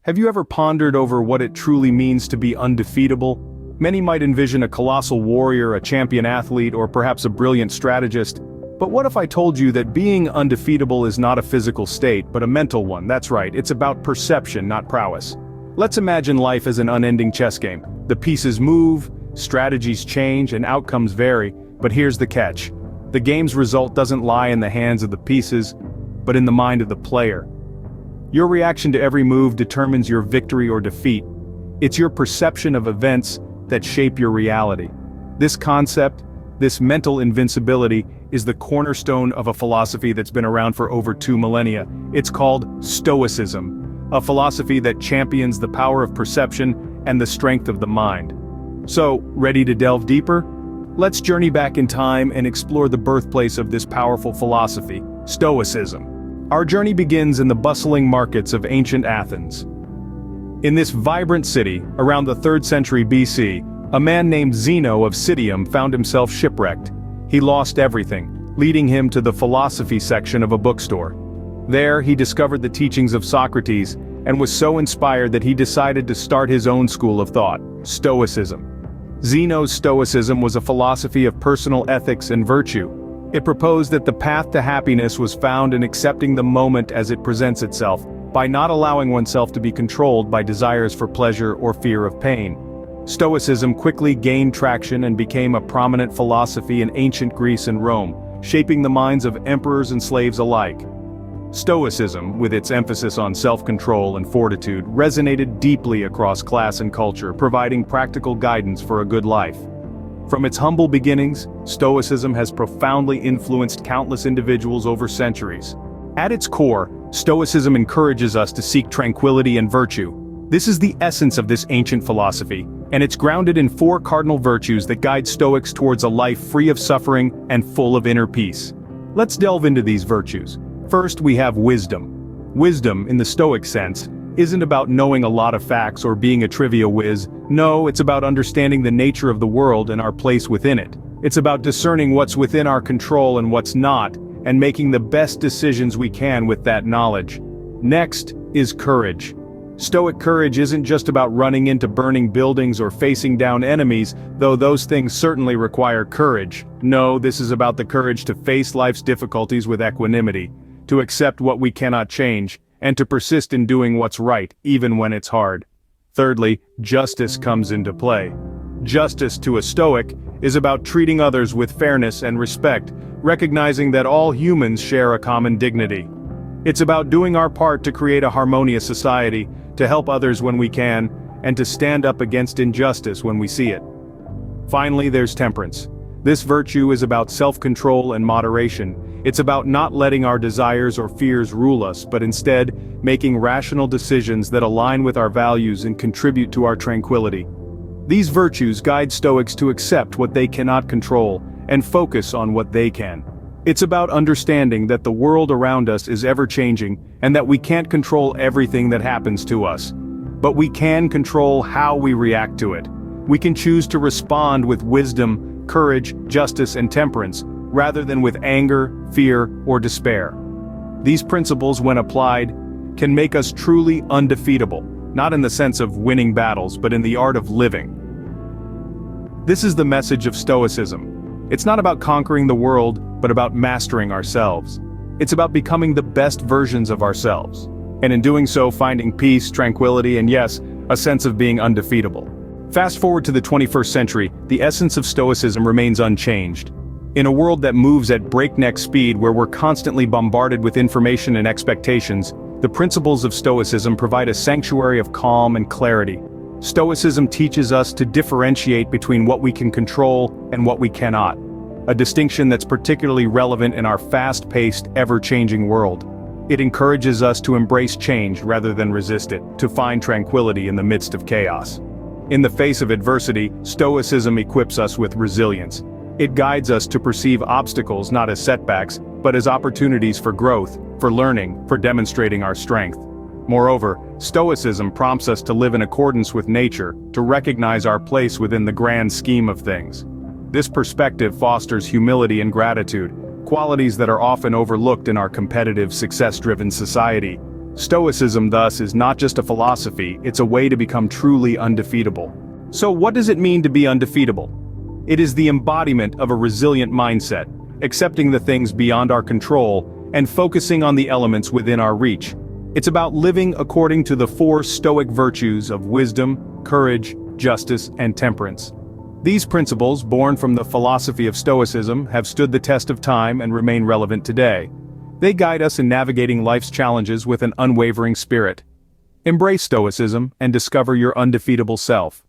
Have you ever pondered over what it truly means to be undefeatable? Many might envision a colossal warrior, a champion athlete, or perhaps a brilliant strategist. But what if I told you that being undefeatable is not a physical state, but a mental one? That's right, it's about perception, not prowess. Let's imagine life as an unending chess game. The pieces move, strategies change, and outcomes vary, but here's the catch. The game's result doesn't lie in the hands of the pieces, but in the mind of the player. Your reaction to every move determines your victory or defeat. It's your perception of events that shape your reality. This concept, this mental invincibility, is the cornerstone of a philosophy that's been around for over 2 millennia. It's called Stoicism, a philosophy that champions the power of perception and the strength of the mind. So, ready to delve deeper? Let's journey back in time and explore the birthplace of this powerful philosophy, Stoicism. Our journey begins in the bustling markets of ancient Athens. In this vibrant city, around the 3rd century BC, a man named Zeno of Citium found himself shipwrecked. He lost everything, leading him to the philosophy section of a bookstore. There, he discovered the teachings of Socrates, and was so inspired that he decided to start his own school of thought, Stoicism. Zeno's Stoicism was a philosophy of personal ethics and virtue. It proposed that the path to happiness was found in accepting the moment as it presents itself, by not allowing oneself to be controlled by desires for pleasure or fear of pain. Stoicism quickly gained traction and became a prominent philosophy in ancient Greece and Rome, shaping the minds of emperors and slaves alike. Stoicism, with its emphasis on self-control and fortitude, resonated deeply across class and culture, providing practical guidance for a good life. From its humble beginnings, Stoicism has profoundly influenced countless individuals over centuries. At its core, Stoicism encourages us to seek tranquility and virtue. This is the essence of this ancient philosophy, and it's grounded in 4 cardinal virtues that guide Stoics towards a life free of suffering and full of inner peace. Let's delve into these virtues. First, we have wisdom. Wisdom, in the Stoic sense, isn't about knowing a lot of facts or being a trivia whiz. No, it's about understanding the nature of the world and our place within it. It's about discerning what's within our control and what's not, and making the best decisions we can with that knowledge. Next is courage. Stoic courage isn't just about running into burning buildings or facing down enemies, though those things certainly require courage. No, this is about the courage to face life's difficulties with equanimity, to accept what we cannot change, and to persist in doing what's right, even when it's hard. Thirdly, justice comes into play. Justice to a Stoic is about treating others with fairness and respect, recognizing that all humans share a common dignity. It's about doing our part to create a harmonious society, to help others when we can, and to stand up against injustice when we see it. Finally, there's temperance. This virtue is about self-control and moderation. It's about not letting our desires or fears rule us, but instead, making rational decisions that align with our values and contribute to our tranquility. These virtues guide Stoics to accept what they cannot control, and focus on what they can. It's about understanding that the world around us is ever-changing, and that we can't control everything that happens to us. But we can control how we react to it. We can choose to respond with wisdom, courage, justice, and temperance, rather than with anger, fear, or despair. These principles, when applied, can make us truly undefeatable, not in the sense of winning battles, but in the art of living. This is the message of Stoicism. It's not about conquering the world, but about mastering ourselves. It's about becoming the best versions of ourselves, and in doing so finding peace, tranquility, and yes, a sense of being undefeatable. Fast forward to the 21st century, the essence of Stoicism remains unchanged. In a world that moves at breakneck speed, where we're constantly bombarded with information and expectations, the principles of Stoicism provide a sanctuary of calm and clarity. Stoicism teaches us to differentiate between what we can control and what we cannot, a distinction that's particularly relevant in our fast-paced, ever-changing world. It encourages us to embrace change rather than resist it, to find tranquility in the midst of chaos. In the face of adversity, Stoicism equips us with resilience. It guides us to perceive obstacles not as setbacks, but as opportunities for growth, for learning, for demonstrating our strength. Moreover, Stoicism prompts us to live in accordance with nature, to recognize our place within the grand scheme of things. This perspective fosters humility and gratitude, qualities that are often overlooked in our competitive, success-driven society. Stoicism, thus, is not just a philosophy, it's a way to become truly undefeatable. So what does it mean to be undefeatable? It is the embodiment of a resilient mindset, accepting the things beyond our control, and focusing on the elements within our reach. It's about living according to the 4 Stoic virtues of wisdom, courage, justice, and temperance. These principles, born from the philosophy of Stoicism, have stood the test of time and remain relevant today. They guide us in navigating life's challenges with an unwavering spirit. Embrace Stoicism and discover your undefeatable self.